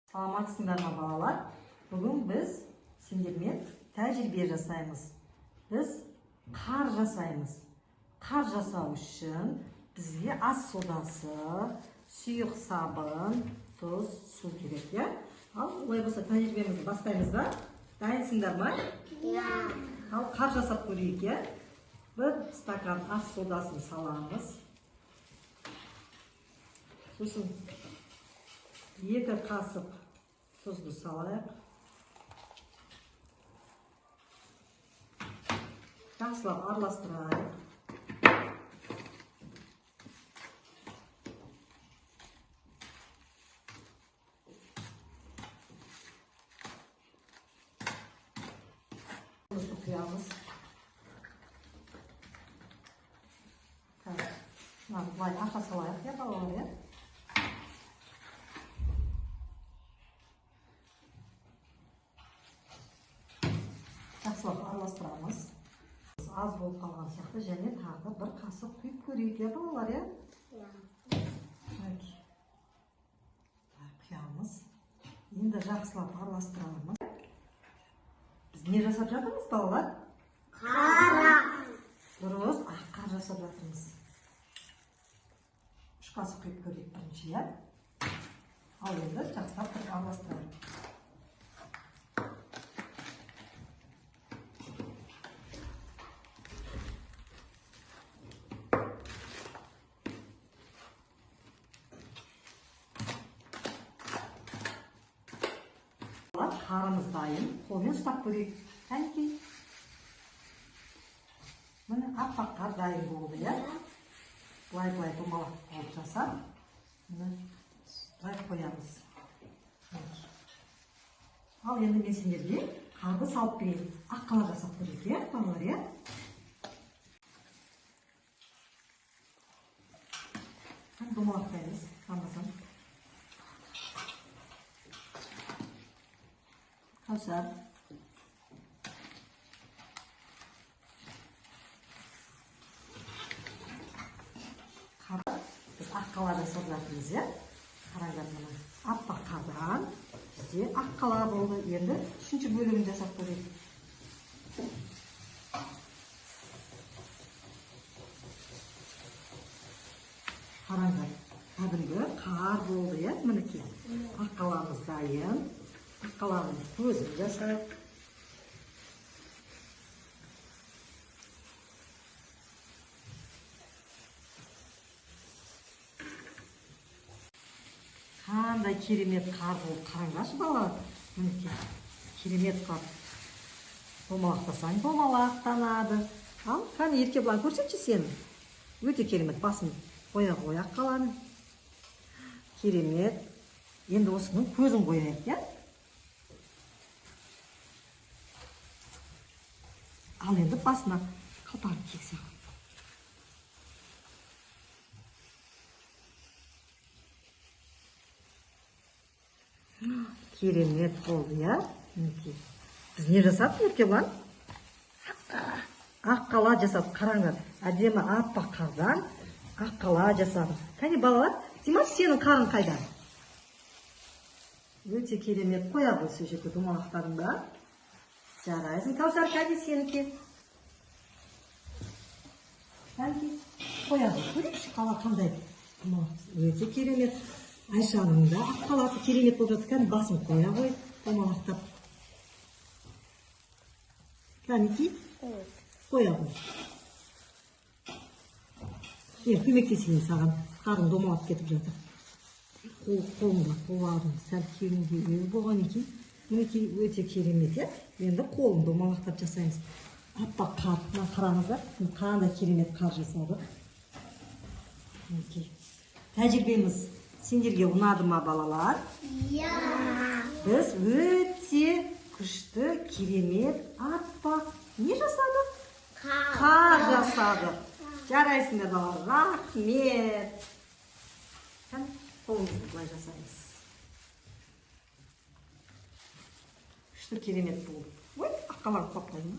Саламатсыңдар ма балалар? Бүгін біз сендермен тәжірибе жасаймыз. Біз қар жасаймыз. Қар жасау үшін бізге ас содасы, сұйық сабын, тұз, су керек, я? Ал олай болса тәжірибемізді бастаймыз ба? Дайынсыңдар ма? Иә. Ал қар жасап көрейік, я? Бір стакан ас содасын саламыз. Сосын 2 қасық тұзды салайық. Жақсылап араластырайық. Тұзды құямыз. Бұлай ақа салайық, я балалар, я? Жақсылап араластырамыз. Аз болып қалған сияқты және тағы 1 қасық құйып көрейік, я балалар, я? Құямыз. Енді жақсылап араластырамыз. Біз не жасап жатырмыз, балалар? Қара. Дұрыс, қар жасап жатырмыз. 3 қасық құйып көрейік бірінші, я? Ал енді жақсылап араластырамыз. Қарымыз дайын, қолмен ұстап көрейік. Әнекей. Міне аппақ қар дайын болды, я? Бұлай домалақ болып жасап, бұлай қоямыз. Ал енді мен сендерге қарды салып берейін. Аққала жасап көрейік, я, балалар, я? Домалақтаймыз, қамбасан. Hazır. Biz аққала жасап жатырмыз, я? Қараңдар мына. Аппақ қардан бізде аққала болды. Енді 3-ші бөлігін жасап көрейік. Қараңдар. Кәдімгі қар болды, я? Мінекей. Аққаламыз дайын. Аққаланың көзін жасайық. Қандай керемет қар болып, қараңдаршы балалар. Мінекей, керемет қар. Домалақтасаң домалақтанады. Ал, қане еркебұлан көрсетші сені. Өте керемет, басын қоя аққаланы. Керемет. Енді осының көзін қояйық, я? Ал енді басына қалпағын кигізіп. Керемет болды, я? Біз не жасадық, Еркебұлан? Аққала жасадық. Қараңдар, әдемі аппақ қардан аққала жасадық. Кәне балалар, Димаш, сенің қарың қайда? Өте керемет. Қоя ғой сол жерге домалақтарыңда. Жарайсың. Кәусар, кәне сенікі. Кәне қоя ғой. Көрейікші қала қандай. Өте керемет. Айшаның да аққаласы керемет болып жатыр. Кәне басын қоя ғой. Домалақтап. Кәнеки? Қоя ғой. Көмектесейін саған. Қарың домалап кетіп жатыр. Қолымда қоларың сәл керінге өр болған екен. Мінекей өте керемет, я? Енді қолын домалақтап жасаймыз. Аппақ қар, қараңыздар. Қандай керемет қар жасады. Тәжірибеміз сендерге ұнады ма, балалар? Иә. Біз өте күшті, керемет, аппақ не жасадық? Қар жасадық. Жарайсыңдар, балалар. Рахмет. Қолымызды бұлай жасаймыз. Күшті керемет болды. Ой, аққалар қоп қойма.